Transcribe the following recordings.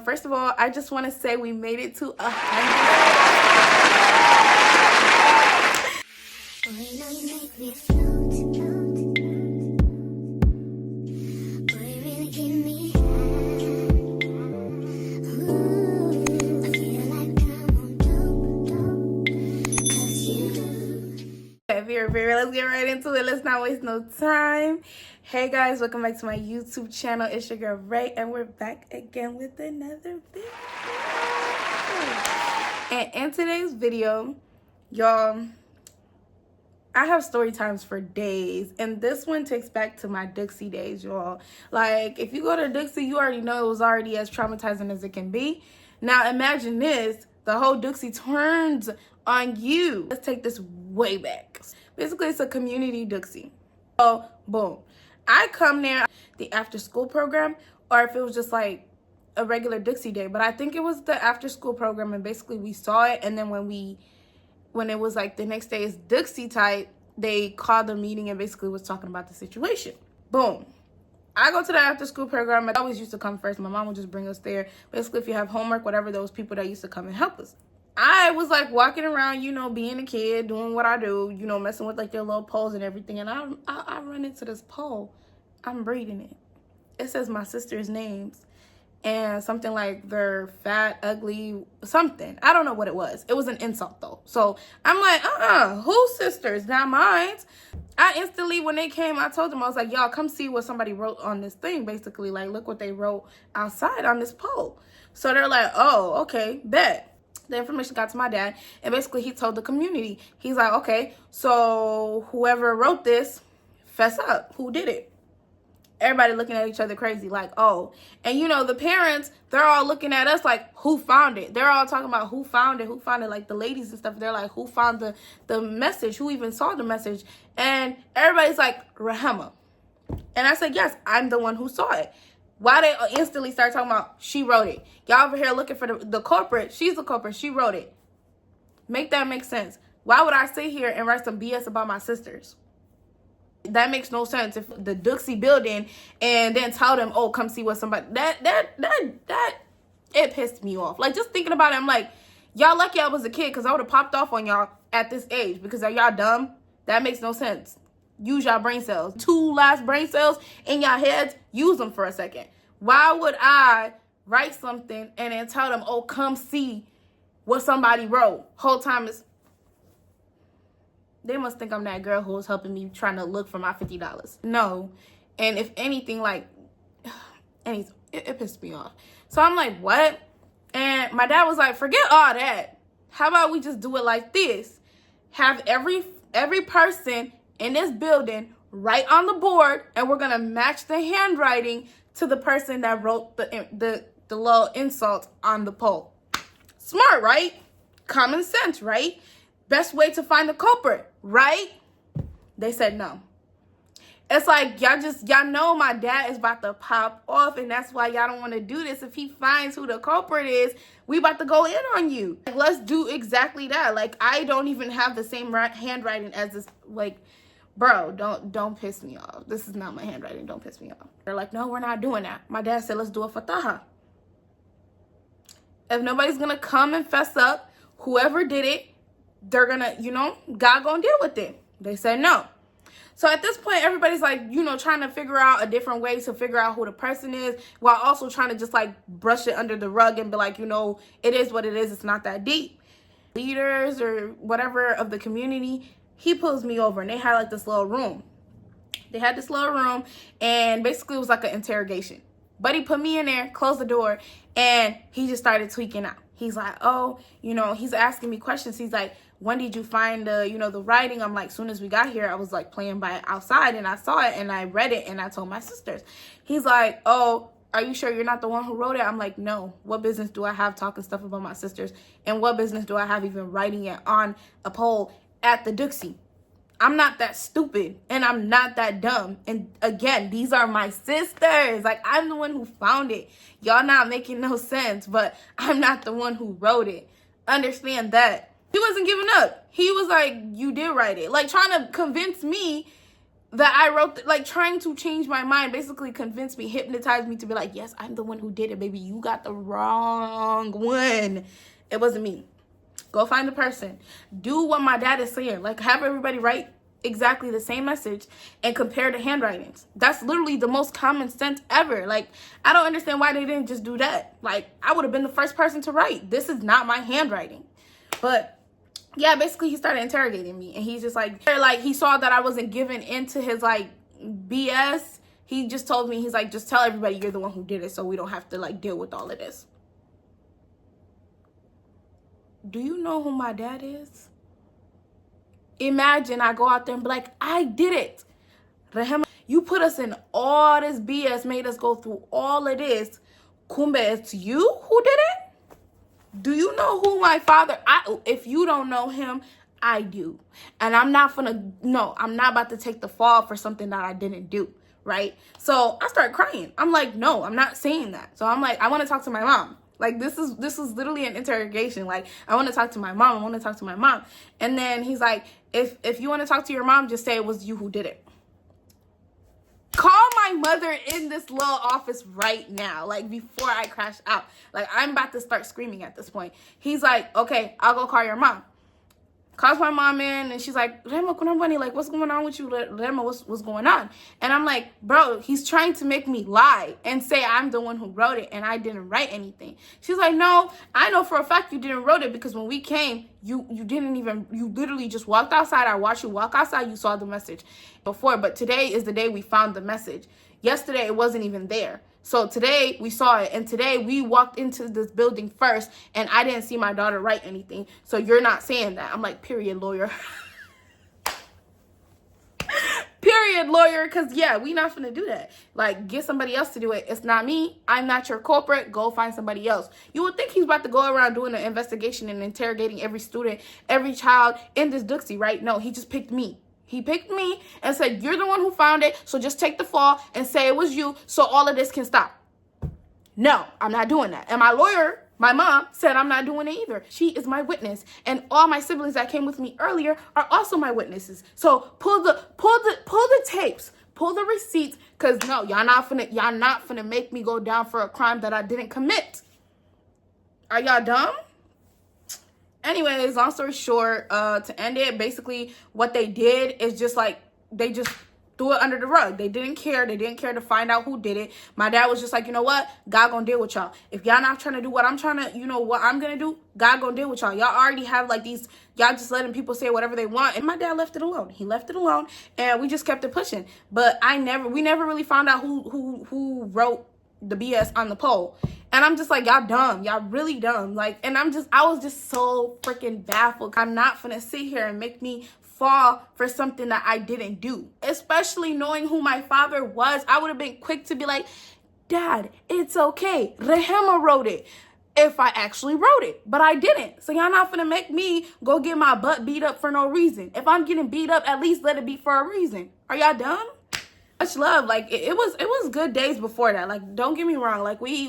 First of all, I just want to say we made it to 100. Very, let's get right into it. Let's not waste no time. Hey guys, welcome back to my YouTube channel. It's your girl Ray, and we're back again with another video. And in today's video, y'all, I have story times for days, and this one takes back to my Duksi days, y'all. Like, if you go to Duksi, you already know it was already as traumatizing as it can be. Now imagine this, the whole Duksi turns on you. Let's take this way back. Basically, it's a community Duksi. So, boom. I come there, the after school program, or if it was just like a regular Duksi day. But I think it was the after school program, and basically we saw it. And then when it was like the next day is Duksi type, they called a meeting and basically was talking about the situation. Boom. I go to the after school program. I always used to come first. My mom would just bring us there. Basically, if you have homework, whatever, those people that used to come and help us. I was like walking around, you know, being a kid, doing what I do, you know, messing with like their little poles and everything. And I run into this pole. I'm reading it. It says my sister's names and something like they're fat, ugly, something. I don't know what it was. It was an insult though. So I'm like, whose sisters? Not mine. I instantly, when they came, I told them, I was like, y'all come see what somebody wrote on this thing. Basically, like, look what they wrote outside on this pole. So they're like, oh, okay, bet. The information got to my dad, and basically he told the community. He's like, okay, so whoever wrote this, fess up. Who did it? Everybody looking at each other crazy, like, oh. And, you know, the parents, they're all looking at us like, who found it? They're all talking about who found it, like the ladies and stuff. They're like, who found the message? Who even saw the message? And everybody's like, Rahema. And I said, yes, I'm the one who saw it. Why they instantly start talking about she wrote it? Y'all over here looking for the culprit. She's the culprit. She wrote it. Make that make sense. Why would I sit here and write some BS about my sisters? That makes no sense. If the Duksi building and then tell them, oh, come see what somebody that it pissed me off. Like, just thinking about it, I'm like, y'all lucky I was a kid, because I would have popped off on y'all at this age. Because are y'all dumb? That makes no sense. Use y'all brain cells. 2 last brain cells in y'all heads. Use them for a second. Why would I write something and then tell them, oh, come see what somebody wrote? Whole time is, they must think I'm that girl who was helping me trying to look for my $50. No. And if anything, like, it pissed me off. So I'm like, what? And my dad was like, forget all that. How about we just do it like this? Have every person in this building write on the board, and we're gonna match the handwriting to the person that wrote the little insult on the pole. Smart, right? Common sense, right? Best way to find the culprit, right? They said no. It's like, y'all know my dad is about to pop off, and that's why y'all don't want to do this. If he finds who the culprit is, we about to go in on you. Like, let's do exactly that. Like, I don't even have the same handwriting as this, like, bro, don't piss me off. This is not my handwriting. Don't piss me off. They're like, no, we're not doing that. My dad said, let's do a fataha. If nobody's going to come and fess up, whoever did it, they're going to, you know, God going to deal with it. They said no. So at this point, everybody's like, you know, trying to figure out a different way to figure out who the person is, while also trying to just like brush it under the rug and be like, you know, it is what it is. It's not that deep. Leaders or whatever of the community, he pulls me over, and they had like this little room. They had this little room, and basically it was like an interrogation. But he put me in there, closed the door, and he just started tweaking out. He's like, oh, you know, he's asking me questions. He's like, when did you find the, you know, the writing? I'm like, soon as we got here, I was like playing by it outside, and I saw it, and I read it, and I told my sisters. He's like, oh, are you sure you're not the one who wrote it? I'm like, no. What business do I have talking stuff about my sisters? And what business do I have even writing it on a pole at the Duksi? I'm not that stupid, and I'm not that dumb. And again, these are my sisters. Like, I'm the one who found it. Y'all not making no sense, but I'm not the one who wrote it. Understand that. He wasn't giving up. He was like, you did write it. Like, trying to convince me that I wrote, like trying to change my mind, basically convince me, hypnotize me to be like, yes, I'm the one who did it, baby. You got the wrong one. It wasn't me. Go find the person. Do what my dad is saying. Like, have everybody write exactly the same message and compare the handwritings. That's literally the most common sense ever. Like, I don't understand why they didn't just do that. Like, I would have been the first person to write. This is not my handwriting. But yeah, basically he started interrogating me, and he's just like he saw that I wasn't giving into his like BS. He just told me, he's like, just tell everybody you're the one who did it, so we don't have to like deal with all of this. Do you know who my dad is? Imagine I go out there and be like, I did it. Rahema, you put us in all this BS, made us go through all of this. Kumbe, it's you who did it? Do you know who my father, if you don't know him, I do. And I'm not about to take the fall for something that I didn't do, right? So I start crying. I'm like, no, I'm not saying that. So I'm like, I want to talk to my mom. Like, this is literally an interrogation. Like, I want to talk to my mom. I want to talk to my mom. And then he's like, if you want to talk to your mom, just say it was you who did it. Call my mother in this little office right now, like before I crash out. Like, I'm about to start screaming at this point. He's like, okay, I'll go call your mom. Calls my mom in, and she's like, Rema, kunambani, like, what's going on with you? Rema, what's going on? And I'm like, bro, he's trying to make me lie and say I'm the one who wrote it and I didn't write anything. She's like, no, I know for a fact you didn't wrote it, because when we came, you literally just walked outside. I watched you walk outside. You saw the message before, but today is the day we found the message. Yesterday, it wasn't even there. So today we saw it, and today we walked into this building first, and I didn't see my daughter write anything. So you're not saying that. I'm like, period, lawyer. Period, lawyer, because yeah, we not finna do that. Like, get somebody else to do it. It's not me. I'm not your culprit. Go find somebody else. You would think he's about to go around doing an investigation and interrogating every student, every child in this Duksi, right? No, he just picked me. He picked me and said, you're the one who found it, so just take the fall and say it was you so all of this can stop. No, I'm not doing that. And my lawyer, my mom, said I'm not doing it either. She is my witness. And all my siblings that came with me earlier are also my witnesses. So pull the tapes, pull the receipts, because no, y'all not finna make me go down for a crime that I didn't commit. Are y'all dumb? Anyways, long story short, to end it, basically what they did is just like, they just threw it under the rug. They didn't care. They didn't care to find out who did it. My dad was just like, you know what? God gonna deal with y'all. If y'all not trying to do what I'm trying to, you know what I'm gonna do? God gonna deal with y'all. Y'all already have like these, y'all just letting people say whatever they want. And my dad left it alone. He left it alone, and we just kept it pushing. But we never really found out who wrote the BS on the poll. And I'm just like, y'all dumb. Y'all really dumb. Like, and I was just so freaking baffled. I'm not finna sit here and make me fall for something that I didn't do. Especially knowing who my father was. I would have been quick to be like, Dad, it's okay. Rahema wrote it. If I actually wrote it. But I didn't. So y'all not finna make me go get my butt beat up for no reason. If I'm getting beat up, at least let it be for a reason. Are y'all dumb? Much love. Like, it was good days before that. Like, don't get me wrong. Like, we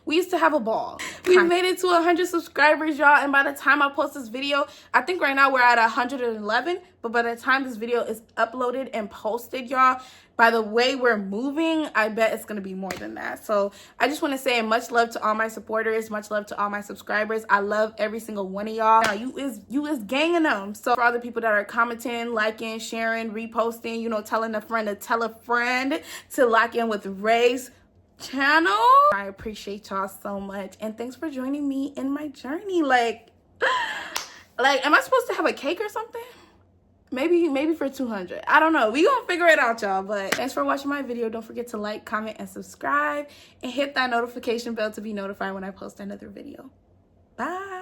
used to have a ball. We made it to 100 subscribers, y'all, and by the time I post this video, I think right now we're at 111, but by the time this video is uploaded and posted, y'all, by the way we're moving, I bet it's gonna be more than that. So I just want to say much love to all my supporters, much love to all my subscribers. I love every single one of y'all. Now, you is ganging them. So for all the people that are commenting, liking, sharing, reposting, you know, telling a friend to tell a friend to lock in with Ray's channel, I appreciate y'all so much, and thanks for joining me in my journey. Like am I supposed to have a cake or something? Maybe for 200. I don't know. We gonna figure it out, y'all. But thanks for watching my video. Don't forget to like, comment, and subscribe, and hit that notification bell to be notified when I post another video. Bye.